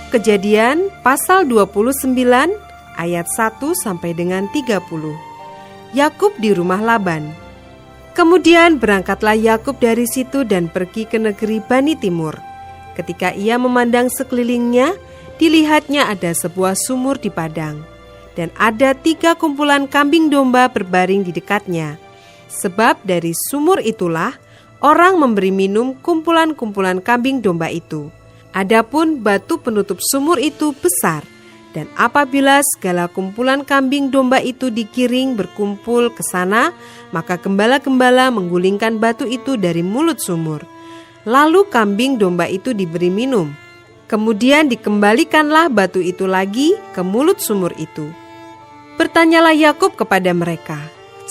Kejadian pasal 29 ayat 1 sampai dengan 30. Yakub di rumah Laban. Kemudian berangkatlah Yakub dari situ dan pergi ke negeri Bani Timur. Ketika ia memandang sekelilingnya, dilihatnya ada sebuah sumur di padang, dan ada 3 kumpulan kambing domba berbaring di dekatnya. Sebab dari sumur itulah orang memberi minum kumpulan-kumpulan kambing domba itu. Adapun batu penutup sumur itu besar, dan apabila segala kumpulan kambing domba itu digiring berkumpul ke sana, maka gembala-gembala menggulingkan batu itu dari mulut sumur. Lalu kambing domba itu diberi minum. Kemudian dikembalikanlah batu itu lagi ke mulut sumur itu. Bertanyalah Yakub kepada mereka,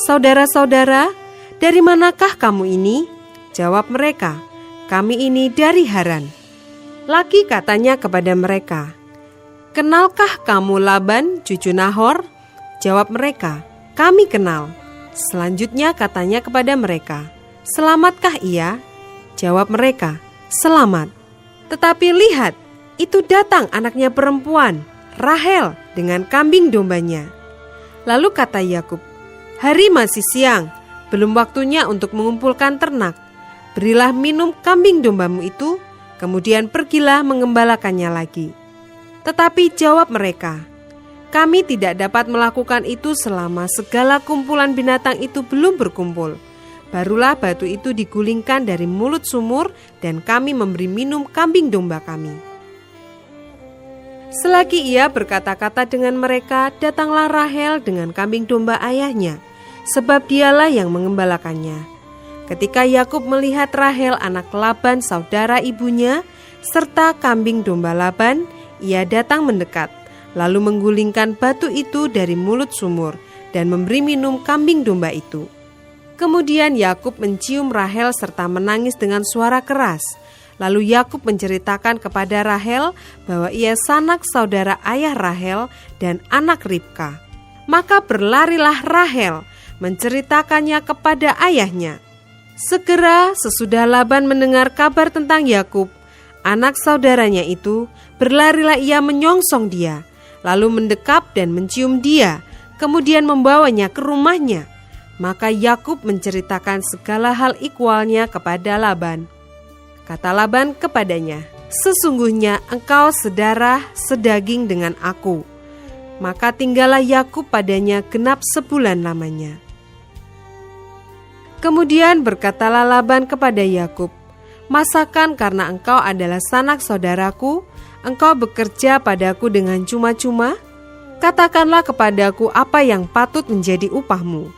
"Saudara-saudara, dari manakah kamu ini?" Jawab mereka, "Kami ini dari Haran." Lagi katanya kepada mereka, "Kenalkah kamu Laban, cucu Nahor?" Jawab mereka, "Kami kenal." Selanjutnya katanya kepada mereka, "Selamatkah ia?" Jawab mereka, "Selamat." Tetapi lihat, itu datang anaknya perempuan, Rahel, dengan kambing dombanya. Lalu kata Yakub, "Hari masih siang, belum waktunya untuk mengumpulkan ternak. Berilah minum kambing dombamu itu, kemudian pergilah mengembalakannya lagi." Tetapi jawab mereka, "Kami tidak dapat melakukan itu selama segala kumpulan binatang itu belum berkumpul. Barulah batu itu digulingkan dari mulut sumur dan kami memberi minum kambing domba kami." Selagi ia berkata-kata dengan mereka, datanglah Rahel dengan kambing domba ayahnya, sebab dialah yang mengembalakannya. Ketika Yakub melihat Rahel anak Laban saudara ibunya, serta kambing domba Laban, ia datang mendekat, lalu menggulingkan batu itu dari mulut sumur dan memberi minum kambing domba itu. Kemudian Yakub mencium Rahel serta menangis dengan suara keras. Lalu Yakub menceritakan kepada Rahel bahwa ia sanak saudara ayah Rahel dan anak Ribka. Maka berlarilah Rahel menceritakannya kepada ayahnya. Segera sesudah Laban mendengar kabar tentang Yakub, anak saudaranya itu, berlarilah ia menyongsong dia, lalu mendekap dan mencium dia, kemudian membawanya ke rumahnya. Maka Yakub menceritakan segala hal ikhwalnya kepada Laban. Kata Laban kepadanya, "Sesungguhnya engkau sedarah sedaging dengan aku." Maka tinggallah Yakub padanya genap sebulan lamanya. Kemudian berkatalah Laban kepada Yakub, "Masakan karena engkau adalah sanak saudaraku, engkau bekerja padaku dengan cuma-cuma? Katakanlah kepadaku apa yang patut menjadi upahmu."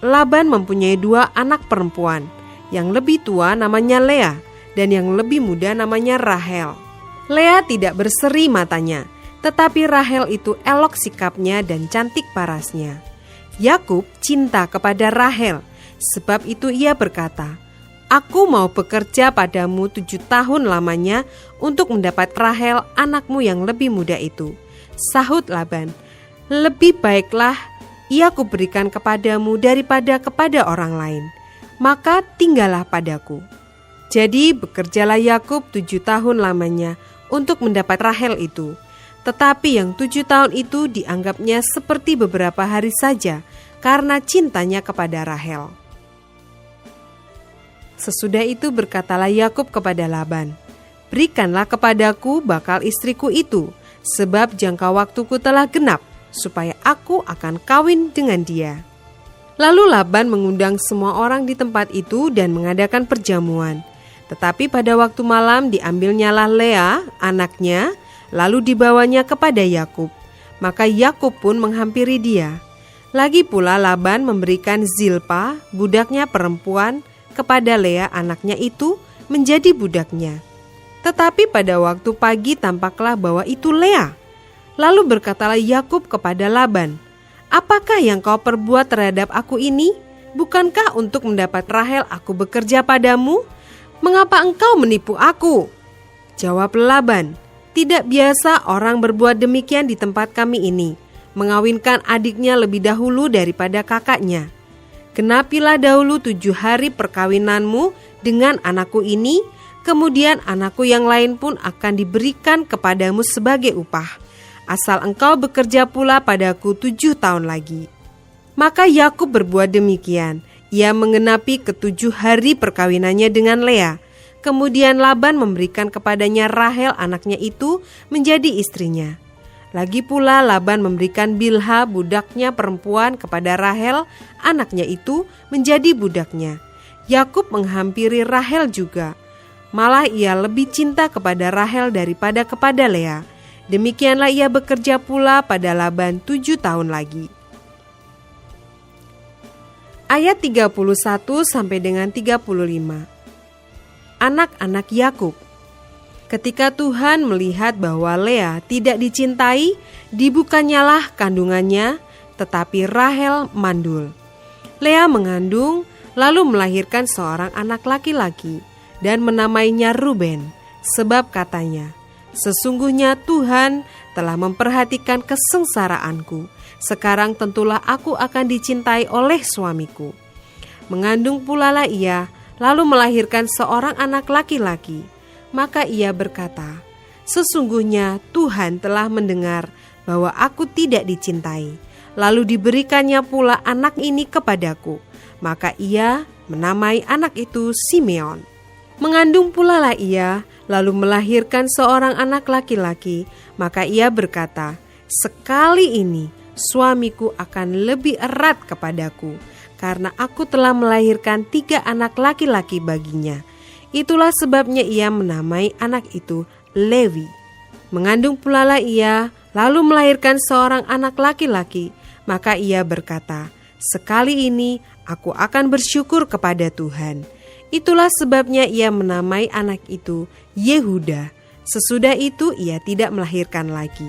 Laban mempunyai 2 anak perempuan, yang lebih tua namanya Lea, dan yang lebih muda namanya Rahel. Lea tidak berseri matanya, tetapi Rahel itu elok sikapnya dan cantik parasnya. Yakub cinta kepada Rahel, sebab itu ia berkata, "Aku mau bekerja padamu 7 tahun lamanya untuk mendapat Rahel anakmu yang lebih muda itu." Sahut Laban, "Lebih baiklah ia kuberikan kepadamu daripada kepada orang lain, maka tinggallah padaku." Jadi bekerjalah Yakub 7 tahun lamanya untuk mendapat Rahel itu. Tetapi yang 7 tahun itu dianggapnya seperti beberapa hari saja karena cintanya kepada Rahel. Sesudah itu berkatalah Yakub kepada Laban, "Berikanlah kepadaku bakal istriku itu, sebab jangka waktuku telah genap, supaya aku akan kawin dengan dia." Lalu Laban mengundang semua orang di tempat itu dan mengadakan perjamuan. Tetapi pada waktu malam diambilnyalah Lea, anaknya, lalu dibawanya kepada Yakub. Maka Yakub pun menghampiri dia. Lagi pula Laban memberikan Zilpa, budaknya perempuan, kepada Lea anaknya itu menjadi budaknya. Tetapi pada waktu pagi tampaklah bahwa itu Lea. Lalu berkatalah Yakub kepada Laban, "Apakah yang kau perbuat terhadap aku ini? Bukankah untuk mendapat Rahel aku bekerja padamu? Mengapa engkau menipu aku?" Jawab Laban, "Tidak biasa orang berbuat demikian di tempat kami ini, mengawinkan adiknya lebih dahulu daripada kakaknya. Genapilah dahulu 7 hari perkawinanmu dengan anakku ini, Kemudian anakku yang lain pun akan diberikan kepadamu sebagai upah, asal engkau bekerja pula padaku 7 tahun lagi." Maka Yakub berbuat demikian. Ia menggenapi ke-7 hari perkawinannya dengan Lea. Kemudian Laban memberikan kepadanya Rahel anaknya itu menjadi istrinya. Lagi pula Laban memberikan Bilha budaknya perempuan kepada Rahel anaknya itu menjadi budaknya. Yakub menghampiri Rahel juga. Malah ia lebih cinta kepada Rahel daripada kepada Lea. Demikianlah ia bekerja pula pada Laban 7 tahun lagi. Ayat 31 sampai dengan 35. Anak-anak Yakub. Ketika Tuhan melihat bahwa Lea tidak dicintai, dibukanyalah kandungannya, tetapi Rahel mandul. Lea mengandung, lalu melahirkan seorang anak laki-laki dan menamainya Ruben, sebab katanya, "Sesungguhnya Tuhan telah memperhatikan kesengsaraanku. Sekarang tentulah aku akan dicintai oleh suamiku." Mengandung pula lah ia, lalu melahirkan seorang anak laki-laki. Maka ia berkata, "Sesungguhnya Tuhan telah mendengar bahwa aku tidak dicintai." Lalu diberikannya pula anak ini kepadaku. Maka ia menamai anak itu Simeon. Mengandung pula lah ia, lalu melahirkan seorang anak laki-laki. Maka ia berkata, "Sekali ini suamiku akan lebih erat kepadaku, karena aku telah melahirkan 3 anak laki-laki baginya." Itulah sebabnya ia menamai anak itu Lewi. Mengandung pula lah ia, lalu melahirkan seorang anak laki-laki. Maka ia berkata, "Sekali ini aku akan bersyukur kepada Tuhan." Itulah sebabnya ia menamai anak itu Yehuda. Sesudah itu ia tidak melahirkan lagi.